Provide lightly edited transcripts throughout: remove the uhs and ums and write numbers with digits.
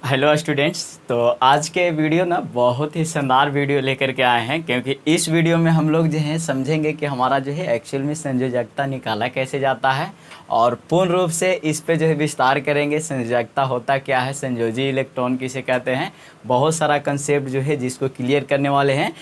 Hello students. तो आज के वीडियो ना बहुत ही शानदार वीडियो लेकर के आए हैं, क्योंकि इस वीडियो में हम लोग जो है समझेंगे कि हमारा जो है एक्चुअल में संयोजकता निकाला कैसे जाता है, और पूर्ण रूप से इस पे जो है विस्तार करेंगे। संयोजकता होता क्या है, संयोजी इलेक्ट्रॉन किसे कहते हैं, बहुत सारा कंसेप्ट जो है जिसको क्लियर करने वाले हैं।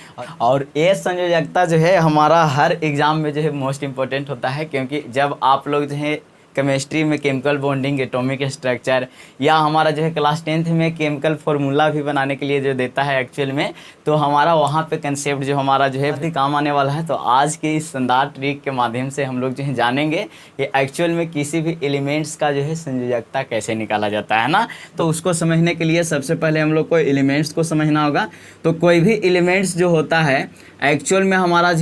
और ये संयोजकता जो है हमारा हर एग्ज़ाम में जो है मोस्ट इम्पोर्टेंट होता है, क्योंकि जब आप लोग जो है केमिस्ट्री में केमिकल बॉन्डिंग, एटॉमिक स्ट्रक्चर, या हमारा जो है क्लास 10th में केमिकल फार्मूला भी बनाने के लिए जो देता है एक्चुअल में, तो हमारा वहाँ पे कंसेप्ट जो हमारा जो है बहुत ही काम आने वाला है। तो आज के इस शानदार ट्रिक के माध्यम से हम लोग जो है जानेंगे कि एक्चुअल में किसी भी एलिमेंट्स का जो है संयोजकता कैसे निकाला जाता है ना। तो उसको समझने के लिए सबसे पहले हम लोग को एलिमेंट्स को समझना होगा। तो कोई भी एलिमेंट्स जो होता है एक्चुअल में हमारा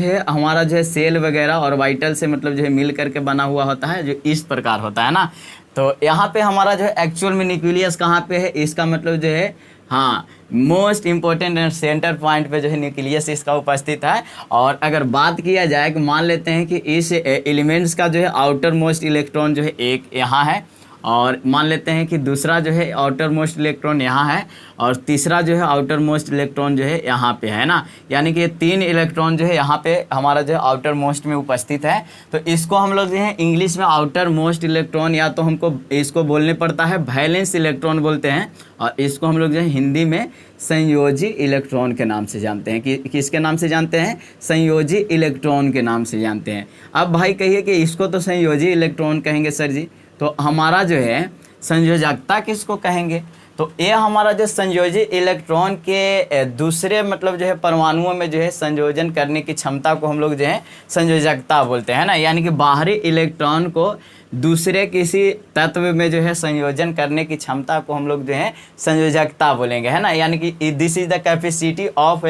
जो है सेल वगैरह और वाइटल से मतलब जो है मिल करके बना हुआ होता है, जो इस प्रकार होता है ना। तो यहाँ पे हमारा जो है एक्चुअल में न्यूक्लियस कहाँ पे है, इसका मतलब जो है हाँ मोस्ट इम्पोर्टेंट सेंटर पॉइंट पे जो है न्यूक्लियस इसका उपस्थित है। और अगर बात किया जाए कि मान लेते हैं कि इस एलिमेंट्स का जो है आउटर मोस्ट इलेक्ट्रॉन जो है एक यहाँ है, और मान लेते हैं कि दूसरा जो है आउटर मोस्ट इलेक्ट्रॉन यहाँ है, और तीसरा जो है आउटर मोस्ट इलेक्ट्रॉन जो है यहाँ पे है ना। यानी कि ये 3 इलेक्ट्रॉन जो है यहाँ पे हमारा जो है आउटर मोस्ट में उपस्थित है। तो इसको हम लोग जो है इंग्लिश में आउटर मोस्ट इलेक्ट्रॉन, या तो हमको इसको बोलने पड़ता है वैलेंस इलेक्ट्रॉन बोलते हैं, और इसको हम लोग जो है हिंदी में संयोजी इलेक्ट्रॉन के नाम से जानते हैं। कि किसके नाम से जानते हैं, संयोजी इलेक्ट्रॉन के नाम से जानते हैं। अब भाई कहिए कि इसको तो संयोजी इलेक्ट्रॉन कहेंगे सर जी, तो हमारा जो है संयोजकता किसको कहेंगे। तो ये हमारा जो संयोजी इलेक्ट्रॉन के दूसरे मतलब जो है परमाणुओं में जो है संयोजन करने की क्षमता को हम लोग जो है संयोजकता बोलते हैं ना। यानी कि बाहरी इलेक्ट्रॉन को दूसरे किसी तत्व में जो है संयोजन करने की क्षमता को हम लोग जो है संयोजकता बोलेंगे, है ना। यानी कि this is the capacity of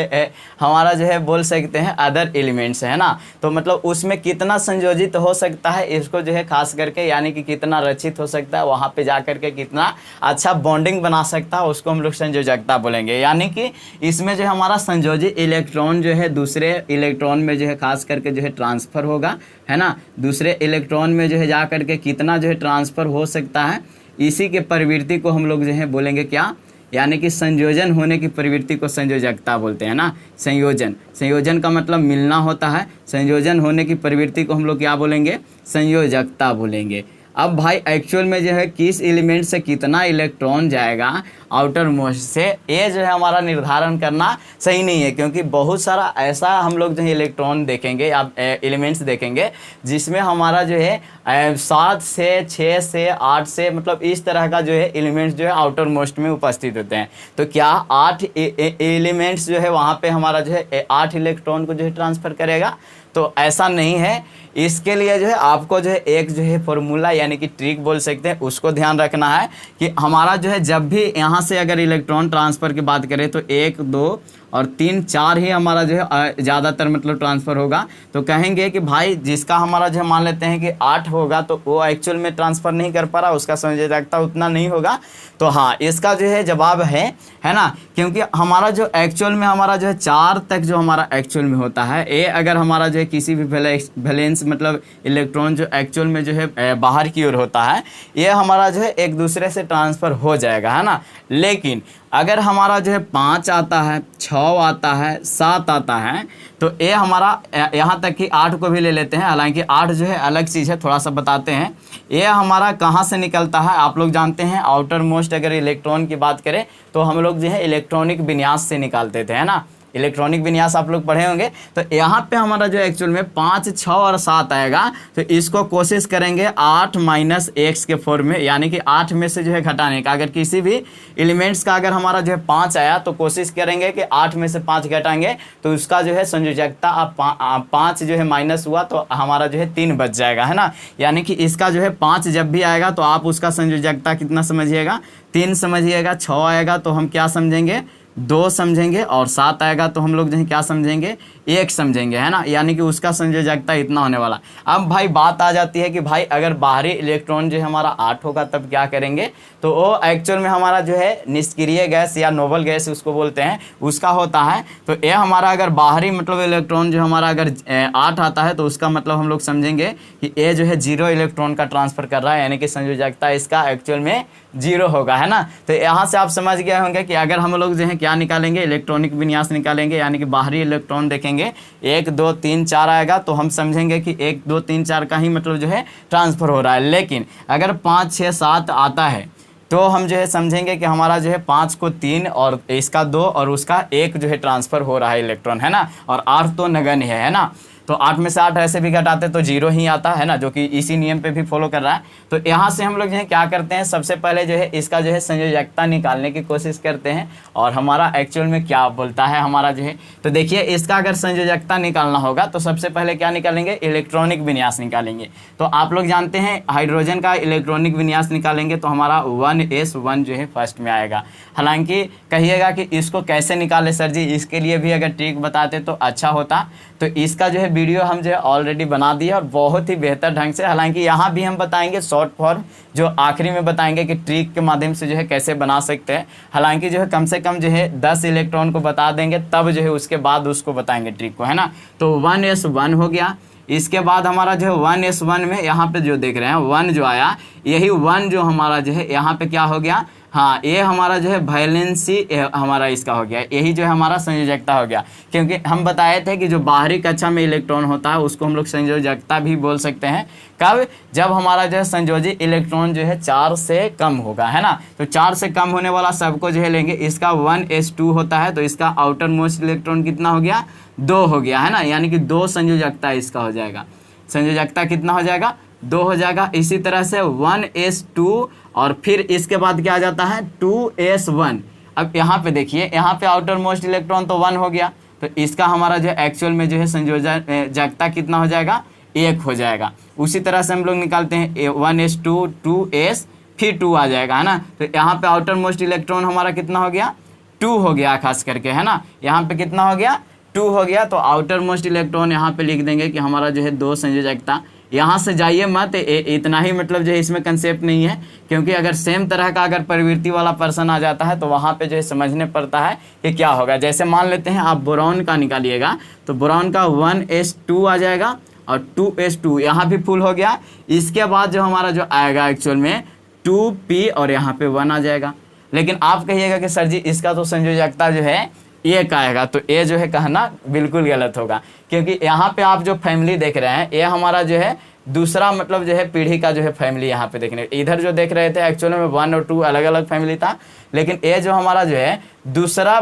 हमारा जो है बोल सकते हैं अदर एलिमेंट्स, है ना। तो मतलब उसमें कितना संयोजित हो सकता है इसको जो है खास करके, यानी कि कितना रचित हो सकता है, वहाँ पे जा करके कितना अच्छा बॉन्डिंग बना सकता है, उसको हम लोग संयोजकता बोलेंगे। यानी कि इसमें जो है हमारा संयोजी इलेक्ट्रॉन जो है दूसरे इलेक्ट्रॉन में जो है खास करके जो है ट्रांसफ़र होगा, है ना। दूसरे इलेक्ट्रॉन में जो है जा करके कितना जो है ट्रांसफ़र हो सकता है, इसी के प्रवृत्ति को हम लोग जो है बोलेंगे क्या, यानी कि संयोजन होने की प्रवृत्ति को संयोजकता बोलते हैं ना। संयोजन का मतलब मिलना होता है, संयोजन होने की प्रवृत्ति को हम लोग क्या बोलेंगे, संयोजकता बोलेंगे। अब भाई एक्चुअल में जो है किस एलिमेंट से कितना इलेक्ट्रॉन जाएगा आउटर मोस्ट से, ये जो है हमारा निर्धारण करना सही नहीं है, क्योंकि बहुत सारा ऐसा हम लोग जो है इलेक्ट्रॉन देखेंगे या एलिमेंट्स देखेंगे जिसमें हमारा जो है 7 से 6 से 8 से मतलब इस तरह का जो है एलिमेंट्स जो है आउटर मोस्ट में उपस्थित होते हैं। तो क्या 8 एलिमेंट्स जो है वहाँ पे हमारा जो है 8 इलेक्ट्रॉन को जो है ट्रांसफ़र करेगा, तो ऐसा नहीं है। इसके लिए जो है आपको जो है एक जो है फॉर्मूला यानी कि ट्रिक बोल सकते हैं, उसको ध्यान रखना है कि हमारा जो है जब भी यहाँ से अगर इलेक्ट्रॉन ट्रांसफ़र की बात करें तो 1, 2 और 3, 4 ही हमारा जो है ज़्यादातर मतलब ट्रांसफ़र होगा। तो कहेंगे कि भाई जिसका हमारा जो है मान लेते हैं कि 8 होगा, तो वो एक्चुअल में ट्रांसफ़र नहीं कर पा रहा, उसका संयोजकता उतना नहीं होगा। तो हाँ, इसका जो है जवाब है ना, क्योंकि हमारा जो एक्चुअल में हमारा जो है 4 तक जो हमारा एक्चुअल में होता है, ये अगर हमारा जो है किसी भी वैलेंस मतलब इलेक्ट्रॉन जो एक्चुअल में जो है बाहर की ओर होता है, ये हमारा जो है एक दूसरे से ट्रांसफ़र हो जाएगा, है ना। लेकिन अगर हमारा जो है 5 आता है, 6 आता है, 7 आता है, तो ये हमारा यहाँ तक कि 8 को भी ले लेते हैं, हालांकि 8 जो है अलग चीज़ है, थोड़ा सा बताते हैं। ये हमारा कहाँ से निकलता है, आप लोग जानते हैं आउटर मोस्ट अगर इलेक्ट्रॉन की बात करें तो हम लोग जो है इलेक्ट्रॉनिक विन्यास से निकालते थे, है ना। इलेक्ट्रॉनिक विन्यास आप लोग पढ़े होंगे। तो यहाँ पे हमारा जो एक्चुअल में 5, 6 और 7 आएगा, तो इसको कोशिश करेंगे 8 माइनस x के फॉर्म में, यानी कि 8 में से जो है घटाने का। अगर किसी भी एलिमेंट्स का अगर हमारा जो है 5 आया तो कोशिश करेंगे कि 8 में से 5 घटाएंगे, तो उसका जो है संयोजकता अब 5 जो है माइनस हुआ तो हमारा जो है 3 बच जाएगा, है ना। यानी कि इसका जो है 5 जब भी आएगा तो आप उसका संयोजकता कितना समझिएगा, 3 समझिएगा। 6 आएगा तो हम क्या समझेंगे, 2 समझेंगे, और 7 आएगा तो हम लोग जो है क्या समझेंगे, 1 समझेंगे, है ना। यानी कि उसका संयोजकता इतना होने वाला। अब भाई बात आ जाती है कि भाई अगर बाहरी इलेक्ट्रॉन जो है हमारा 8 होगा तब क्या करेंगे, तो वो एक्चुअल में हमारा जो है निष्क्रिय गैस या नोबल गैस उसको बोलते हैं, उसका होता है। तो ये हमारा अगर बाहरी मतलब इलेक्ट्रॉन जो हमारा अगर 8 आता है तो उसका मतलब हम लोग समझेंगे कि ये जो है 0 इलेक्ट्रॉन का ट्रांसफ़र कर रहा है, यानी कि संयोजकता इसका एक्चुअल में 0 होगा, है ना। तो यहाँ से आप समझ गए होंगे कि अगर हम लोग जो है क्या निकालेंगे, इलेक्ट्रॉनिक विन्यास निकालेंगे, यानी कि बाहरी इलेक्ट्रॉन देखेंगे 1 2 3 4 आएगा तो हम समझेंगे कि 1 2 3 4 का ही मतलब जो है ट्रांसफ़र हो रहा है। लेकिन अगर 5 6 7 आता है तो हम जो है समझेंगे कि हमारा जो है 5 को 3 और इसका 2 और उसका 1 जो है ट्रांसफ़र हो रहा है इलेक्ट्रॉन, है ना। और 8 तो नगण्य है ना। तो 8 में से 8 ऐसे भी घटाते तो 0 ही आता है ना, जो कि इसी नियम पे भी फॉलो कर रहा है। तो यहाँ से हम लोग जो है क्या करते हैं, सबसे पहले जो है इसका जो है संयोजकता निकालने की कोशिश करते हैं और हमारा एक्चुअल में क्या बोलता है हमारा जो है। तो देखिए इसका अगर संयोजकता निकालना होगा तो सबसे पहले क्या निकालेंगे, इलेक्ट्रॉनिक विन्यास निकालेंगे। तो आप लोग जानते हैं हाइड्रोजन का इलेक्ट्रॉनिक विन्यास निकालेंगे तो हमारा 1s1 जो है फर्स्ट में आएगा। हालांकि कहिएगा कि इसको कैसे निकाले सर जी, इसके लिए भी अगर ट्रिक बताते तो अच्छा होता। तो इसका जो है वीडियो हम जो है ऑलरेडी बना दिया और बहुत ही बेहतर ढंग से। हालांकि यहाँ भी हम बताएंगे शॉर्ट फॉर्म, जो आखिरी में बताएंगे कि ट्रिक के माध्यम से जो है कैसे बना सकते हैं। हालांकि जो है कम से कम जो है 10 इलेक्ट्रॉन को बता देंगे, तब जो है उसके बाद उसको बताएंगे ट्रिक को, है ना। तो 1s1 हो गया। इसके बाद हमारा जो है 1s1 में यहाँ पे जो देख रहे हैं 1 जो आया, यही 1 जो हमारा जो है यहाँ पे क्या हो गया, हाँ ये हमारा जो है वैलेंसी हमारा इसका हो गया, यही जो है हमारा संयोजकता हो गया। क्योंकि हम बताए थे कि जो बाहरी कक्षा में इलेक्ट्रॉन होता है उसको हम लोग संयोजकता भी बोल सकते हैं। कब, जब हमारा जो है संयोजी इलेक्ट्रॉन जो है 4 से कम होगा, है ना। तो 4 से कम होने वाला सबको जो है लेंगे। इसका 1s2 होता है तो इसका आउटर मोस्ट इलेक्ट्रॉन कितना हो गया, 2 हो गया, है ना। यानी कि 2 संयोजकता इसका हो जाएगा। संयोजकता कितना हो जाएगा, 2 हो जाएगा। इसी तरह से 1s2 और फिर इसके बाद क्या आ जाता है 2s1। अब यहाँ पे देखिए, यहाँ पे आउटर मोस्ट इलेक्ट्रॉन तो 1 हो गया, तो इसका हमारा जो एक्चुअल में जो है संयोजकता कितना हो जाएगा, 1 हो जाएगा। उसी तरह से हम लोग निकालते हैं 1s2 2s फिर 2 आ जाएगा, है ना। तो यहाँ पे आउटर मोस्ट इलेक्ट्रॉन हमारा कितना हो गया, 2 हो गया खास करके, है ना। यहाँ पे कितना हो गया, 2 हो गया। तो आउटर मोस्ट इलेक्ट्रॉन यहाँ पे लिख देंगे कि हमारा जो है 2 संयोजकता। यहाँ से जाइए मत, इतना ही मतलब जो है इसमें कंसेप्ट नहीं है, क्योंकि अगर सेम तरह का अगर प्रवृत्ति वाला पर्सन आ जाता है तो वहाँ पे जो है समझने पड़ता है कि क्या होगा। जैसे मान लेते हैं आप बोरॉन का निकालिएगा तो बोरॉन का 1s2 आ जाएगा और 2s2 यहाँ भी फुल हो गया। इसके बाद जो हमारा जो आएगा एक्चुअल में 2p और यहाँ पे 1 आ जाएगा। लेकिन आप कहिएगा कि सर जी इसका तो संयोजकता जो है 1 आएगा, तो ये जो है कहना बिल्कुल गलत होगा। क्योंकि यहाँ पे आप जो फैमिली देख रहे हैं ये हमारा जो है दूसरा मतलब जो है पीढ़ी का जो है फैमिली यहाँ पे देखने, इधर जो देख रहे थे एक्चुअली में 1 और 2 अलग अलग फैमिली था, लेकिन ये जो हमारा जो है दूसरा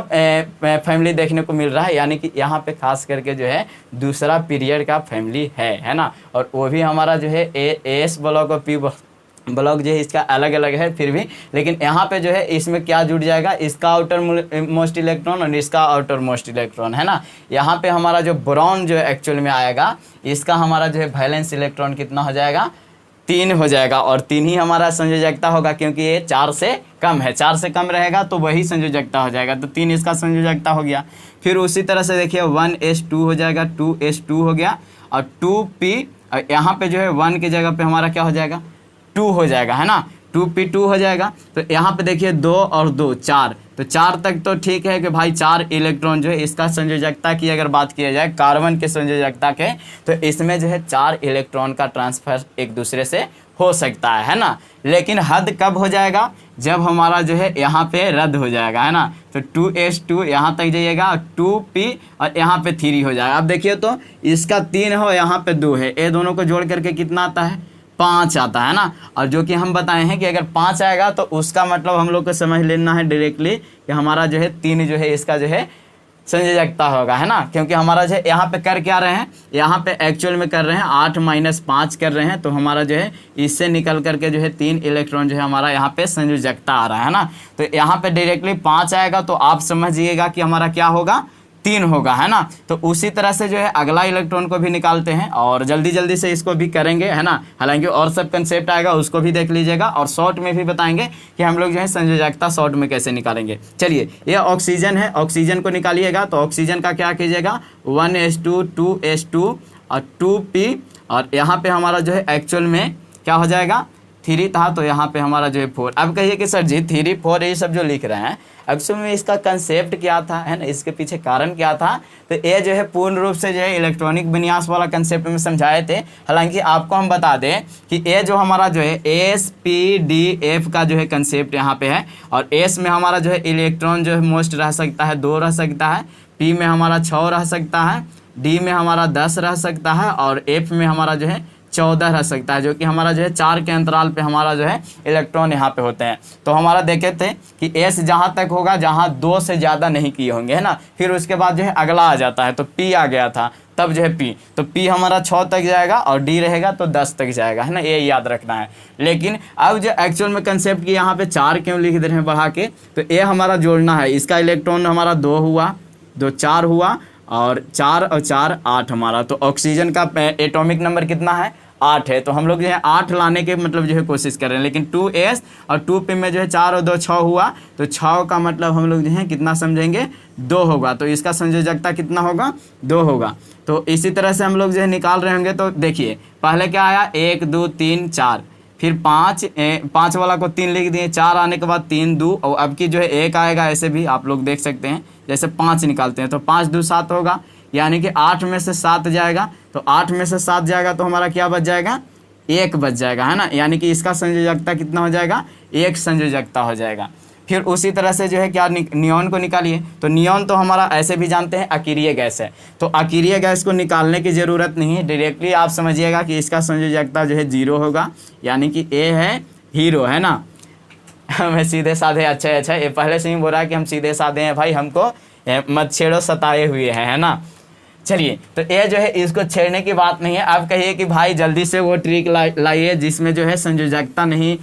फैमिली देखने को मिल रहा है। यानी कि यहाँ पे खास करके जो है दूसरा पीरियड का फैमिली है ना। और वो भी हमारा जो है एस ब्लॉक और पी ब्लॉक जो है इसका अलग अलग है फिर भी, लेकिन यहाँ पे जो है इसमें क्या जुड़ जाएगा, इसका आउटर मोस्ट इलेक्ट्रॉन और इसका आउटर मोस्ट इलेक्ट्रॉन, है ना। यहाँ पे हमारा जो बोरॉन जो एक्चुअल में आएगा इसका हमारा जो है वैलेंस इलेक्ट्रॉन कितना हो जाएगा, 3 हो जाएगा। और 3 ही हमारा संयोजकता होगा, क्योंकि ये 4 से कम है, 4 से कम रहेगा तो वही संयोजकता हो जाएगा। तो 3 इसका संयोजकता हो गया। फिर उसी तरह से देखिए 1s2 हो जाएगा, 2s2 हो गया और 2p, और यहाँ पे जो है 1 की जगह पे हमारा क्या हो जाएगा, 2 हो जाएगा, है ना। 2p2 हो जाएगा। तो यहाँ पे देखिए 2 और 2 4, तो 4 तक तो ठीक है कि भाई 4 इलेक्ट्रॉन जो है इसका संयोजकता की अगर बात किया जाए कार्बन के संयोजकता के, तो इसमें जो है 4 इलेक्ट्रॉन का ट्रांसफर एक दूसरे से हो सकता है ना। लेकिन हद कब हो जाएगा, जब हमारा जो है यहाँ पे रद्द हो जाएगा, है ना। तो 2s2 यहाँ तक जाइएगा और 2p और यहाँ पे 3 हो जाएगा। अब देखिए तो इसका 3 हो, यहाँ पे 2 है, ये दोनों को जोड़ करके कितना आता है, 5 आता है ना। और जो कि हम बताए हैं कि अगर 5 आएगा तो उसका मतलब हम लोग को समझ लेना है डायरेक्टली कि हमारा जो है 3 जो है इसका जो है संयोजकता होगा, है ना। क्योंकि हमारा जो है यहाँ पे कर क्या रहे हैं, यहाँ पे एक्चुअल में कर रहे हैं 8 - 5 कर रहे हैं, तो हमारा जो है इससे निकल करके जो है 3 इलेक्ट्रॉन जो है हमारा यहाँ पे संयोजकता आ रहा है ना। तो यहाँ पे डायरेक्टली 5 आएगा तो आप समझिएगा कि हमारा क्या होगा, 3 होगा, है ना। तो उसी तरह से जो है अगला इलेक्ट्रॉन को भी निकालते हैं और जल्दी जल्दी से इसको भी करेंगे, है ना। हालांकि और सब कंसेप्ट आएगा उसको भी देख लीजिएगा और शॉर्ट में भी बताएंगे कि हम लोग जो है संयोजकता शॉर्ट में कैसे निकालेंगे। चलिए ये ऑक्सीजन है, ऑक्सीजन को निकालिएगा तो ऑक्सीजन का क्या कीजिएगा, 1s2 2s2 और 2p और यहाँ पे हमारा जो है एक्चुअल में क्या हो जाएगा, 3 था तो यहाँ पे हमारा जो है 4। अब कहिए कि सर जी 3 4 ये सब जो लिख रहे हैं एक्चुअल में इसका कंसेप्ट क्या था, है ना, इसके पीछे कारण क्या था। तो ये जो है पूर्ण रूप से जो है इलेक्ट्रॉनिक विन्यास वाला कंसेप्ट में समझाए थे। हालांकि आपको हम बता दें कि ये जो हमारा जो है SPDF का जो है कंसेप्ट यहाँ पे है, और S में हमारा जो है इलेक्ट्रॉन जो है मोस्ट रह सकता है 2 रह सकता है, P में हमारा 6 रह सकता है, D में हमारा 10 रह सकता है, और F में हमारा जो है 14 रह सकता है, जो कि हमारा जो है 4 के अंतराल पे हमारा जो है इलेक्ट्रॉन यहाँ पे होते हैं। तो हमारा देखे थे कि S जहाँ तक होगा जहाँ 2 से ज़्यादा नहीं किए होंगे, है ना, फिर उसके बाद जो है अगला आ जाता है, तो P आ गया था, तब जो है P, तो P हमारा 6 तक जाएगा और D रहेगा तो 10 तक जाएगा, है ना, ये याद रखना है। लेकिन अब जो एक्चुअल में कंसेप्ट की यहाँ पे 4 क्यों लिख दे रहे हैं बढ़ा के, तो ये हमारा जोड़ना है, इसका इलेक्ट्रॉन हमारा 2 हुआ, 2 4 हुआ, और 4 और 4 8 हमारा, तो ऑक्सीजन का एटॉमिक नंबर कितना है 8 है। तो हम लोग जो है 8 लाने के मतलब जो है कोशिश कर रहे हैं, लेकिन 2s और 2p में जो है 4 और 2 6 हुआ, तो 6 का मतलब हम लोग जो है कितना समझेंगे 2 होगा, तो इसका संयोजकता कितना होगा 2 होगा। तो इसी तरह से हम लोग जो है निकाल रहे होंगे। तो देखिए पहले क्या आया 1 2 3 4, फिर 5 वाला को 3 लिख दिए, 4 आने के बाद 3 2, और अब की जो है 1 आएगा, ऐसे भी आप लोग देख सकते हैं, जैसे 5 निकालते हैं तो 5 2 7 होगा, यानी कि 8 में से 7 जाएगा, तो 8 में से 7 जाएगा तो हमारा क्या बच जाएगा 1 बच जाएगा, है ना, यानी कि इसका संयोजकता कितना हो जाएगा 1 संयोजकता हो जाएगा। फिर उसी तरह से जो है क्या नियॉन को निकालिए, तो नियॉन तो हमारा ऐसे भी जानते हैं अकीरीय गैस है, तो अकीरीय गैस को निकालने की ज़रूरत नहीं है, डायरेक्टली आप समझिएगा कि इसका संयोजकता जो है 0 होगा, यानी कि A है हीरो, है ना। मैं सीधे साधे, अच्छा ये पहले से ही बोल रहा है कि हम सीधे साधे हैं भाई, हमको मत छेड़ो सताए हुए हैं, है ना। चलिए तो ये जो है इसको छेड़ने की बात नहीं है। आप कहिए कि भाई जल्दी से वो ट्रिक लाइए जिसमें जो है संयोजकता नहीं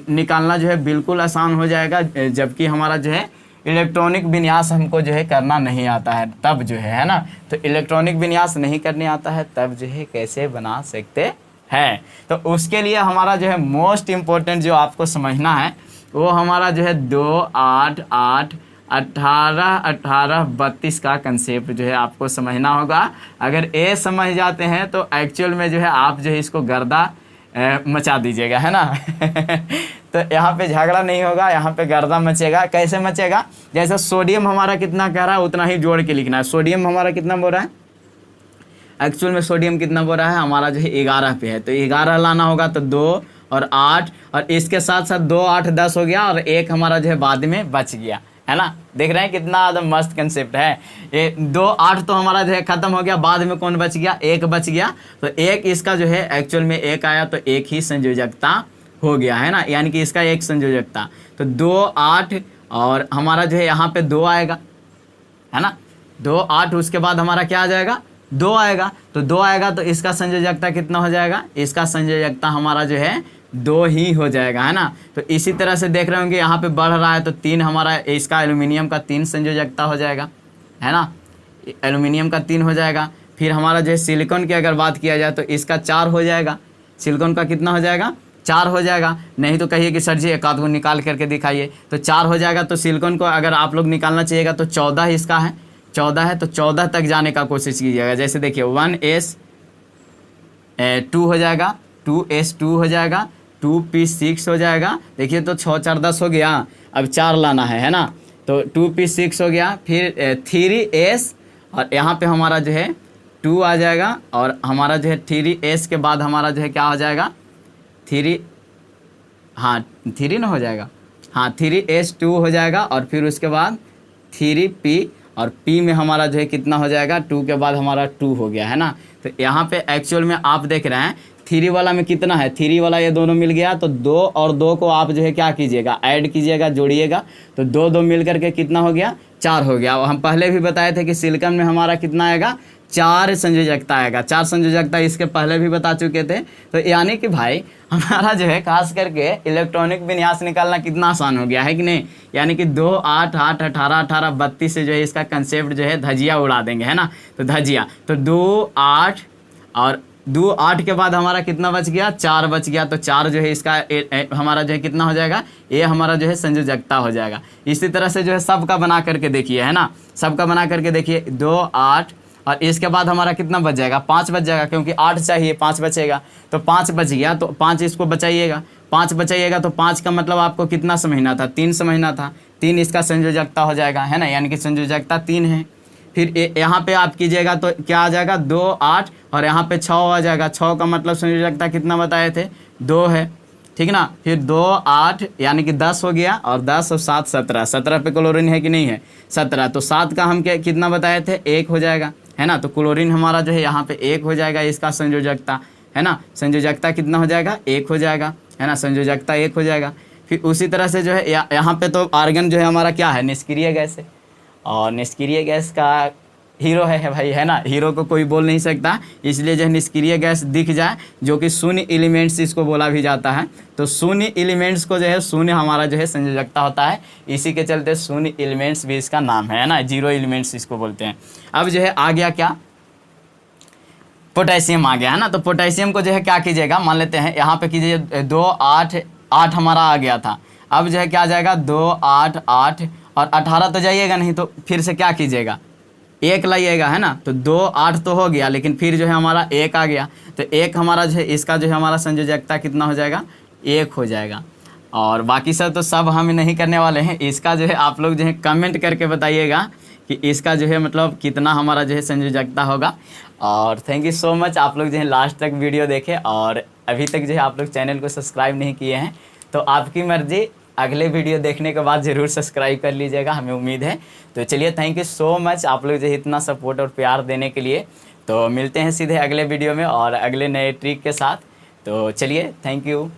निकालना जो है बिल्कुल आसान हो जाएगा, जबकि हमारा जो है इलेक्ट्रॉनिक विन्यास हमको जो है करना नहीं आता है, तब जो है ना, तो इलेक्ट्रॉनिक विन्यास नहीं करने आता है तब जो है कैसे बना सकते हैं। तो उसके लिए हमारा जो है मोस्ट इम्पोर्टेंट जो आपको समझना है वो हमारा जो है 2 8 8 18 18 32 का कंसेप्ट जो है आपको समझना होगा। अगर ये समझ जाते हैं तो एक्चुअल में जो है आप जो है इसको गर्दा मचा दीजिएगा, है ना। तो यहाँ पे झगड़ा नहीं होगा, यहाँ पे गर्दा मचेगा। कैसे मचेगा, जैसे सोडियम हमारा कितना कह रहा है उतना ही जोड़ के लिखना है। सोडियम हमारा कितना बोल रहा है, एक्चुअल में सोडियम कितना बोल रहा है हमारा जो है 11 पे है, तो 11 लाना होगा, तो 2 और 8, और इसके साथ साथ 2 8 10 हो गया, और 1 हमारा जो है बाद में बच गया, है ना। देख रहे हैं कितना एकदम मस्त कंसेप्ट है। ये 2 8 तो हमारा जो है खत्म हो गया, बाद में कौन बच गया, 1 बच गया, तो 1 इसका जो है एक्चुअल में 1 आया, तो 1 ही संयोजकता हो गया, है ना, यानी कि इसका 1 संयोजकता। तो 2 8 और हमारा जो है यहाँ पे 2 आएगा, है ना, 2 8, उसके बाद हमारा क्या आ जाएगा 2 आएगा, तो 2 आएगा तो इसका संयोजकता कितना हो जाएगा, इसका संयोजकता हमारा जो है 2 ही हो जाएगा, है ना। तो इसी तरह से देख रहे होंगे यहाँ पे बढ़ रहा है, तो 3 हमारा इसका एल्यूमिनियम का 3 संयोजकता हो जाएगा, है ना, एल्यूमिनियम का 3 हो जाएगा। फिर हमारा जो है सिलिकॉन की अगर बात किया जाए तो इसका 4 हो जाएगा, सिलिकॉन का कितना हो जाएगा 4 हो जाएगा। नहीं तो कहिए कि सर जी एक आध को निकाल करके दिखाइए, तो 4 हो जाएगा। तो सिलिकॉन को अगर आप लोग निकालना चाहिएगा तो 14 इसका है, 14 है, तो 14 तक जाने का कोशिश कीजिएगा। जैसे देखिए 1s2 हो जाएगा, 2s2 हो जाएगा, 2p6 हो जाएगा। देखिए तो 6 4 10 हो गया, अब 4 लाना है ना, तो 2p6 हो गया। फिर 3s, और यहाँ पे हमारा जो है 2 आ जाएगा, और हमारा जो है 3s के बाद हमारा जो है क्या हो जाएगा 3 ना हो जाएगा, हाँ 3s2 हो जाएगा, और फिर उसके बाद 3p, और p में हमारा जो है कितना हो जाएगा 2 के बाद हमारा 2 हो गया, है ना। तो यहाँ पे एक्चुअल में आप देख रहे हैं 3 वाला में कितना है, 3 वाला ये दोनों मिल गया, तो 2 और 2 को आप जो है क्या कीजिएगा ऐड कीजिएगा, जोड़िएगा, तो 2 2 मिल करके कितना हो गया 4 हो गया। और हम पहले भी बताए थे कि सिलिकॉन में हमारा कितना आएगा 4 संयोजकता आएगा, 4 संयोजकता इसके पहले भी बता चुके थे। तो यानी कि भाई हमारा जो है खास करके इलेक्ट्रॉनिक विन्यास निकालना कितना आसान हो गया है कि नहीं। यानी कि 2 8 8 18 18 32 से जो है इसका कंसेप्ट जो है धजिया उड़ा देंगे, है ना। तो धजिया, तो 2 8 और 2 8 के बाद हमारा कितना बच गया 4 बच गया, तो 4 जो है इसका हमारा जो है कितना हो जाएगा, ये हमारा जो है संयोजकता हो जाएगा। इसी तरह से जो है सबका बना करके देखिए, है ना, सबका बना करके देखिए 2 8, और इसके बाद हमारा कितना बच जाएगा 5 बच जाएगा, क्योंकि 8 चाहिए 5 बचेगा, तो 5 बच गया, तो 5 इसको बचाइएगा, 5 बचाइएगा तो 5 का मतलब आपको कितना समझना था, 3 समझना था, 3 इसका संयोजकता हो जाएगा, है ना, यानी कि संयोजकता 3 है। फिर यहाँ पे आप कीजिएगा तो क्या आ जाएगा 2 8 और यहाँ पे 6 आ जाएगा। 6 का मतलब संयोजकता कितना बताए थे, 2 है, ठीक ना। फिर 2 8 यानी कि 10 हो गया, और 10 और 7 17, 17 पे क्लोरीन है कि नहीं है, 17, तो 7 का हम कितना बताए थे, 1 हो जाएगा, है ना। तो क्लोरीन हमारा जो है यहाँ पे 1 हो जाएगा, इसका संयोजकता, है ना, संयोजकता कितना हो जाएगा, 1 हो जाएगा, है ना, संयोजकता 1 हो जाएगा। फिर उसी तरह से जो है यहाँ पे तो आर्गन जो है हमारा क्या है, निष्क्रिय गैस है, और निष्क्रिय गैस का हीरो है भाई, है ना, हीरो को कोई बोल नहीं सकता, इसलिए जो है निष्क्रिय गैस दिख जाए, जो कि शून्य एलिमेंट्स इसको बोला भी जाता है। तो शून्य एलिमेंट्स को जो है शून्य हमारा जो है संयोजकता होता है, इसी के चलते शून्य एलिमेंट्स भी इसका नाम है ना, 0 एलिमेंट्स इसको बोलते हैं। अब जो है आ गया क्या, पोटेशियम आ गया, है ना। तो पोटेशियम को जो है क्या कीजिएगा, मान लेते हैं यहाँ पे कीजिए 2 8 8 हमारा आ गया था। अब जो है क्या आ जाएगा 2 8 8 और 18 तो जाइएगा नहीं, तो फिर से क्या कीजिएगा, 1 लाइएगा, है ना। तो 2 8 तो हो गया, लेकिन फिर जो है हमारा 1 आ गया, तो 1 हमारा जो है इसका जो है हमारा संयोजकता कितना हो जाएगा, 1 हो जाएगा। और बाकी सब तो सब हम नहीं करने वाले हैं, इसका जो है आप लोग जो है कमेंट करके बताइएगा कि इसका जो है मतलब कितना हमारा जो है संयोजकता होगा। और थैंक यू सो मच, आप लोग जो है लास्ट तक वीडियो देखें, और अभी तक जो है आप लोग चैनल को सब्सक्राइब नहीं किए हैं तो आपकी मर्जी, अगले वीडियो देखने के बाद ज़रूर सब्सक्राइब कर लीजिएगा, हमें उम्मीद है। तो चलिए, थैंक यू सो मच आप लोग जो है इतना सपोर्ट और प्यार देने के लिए। तो मिलते हैं सीधे अगले वीडियो में और अगले नए ट्रिक के साथ। तो चलिए, थैंक यू।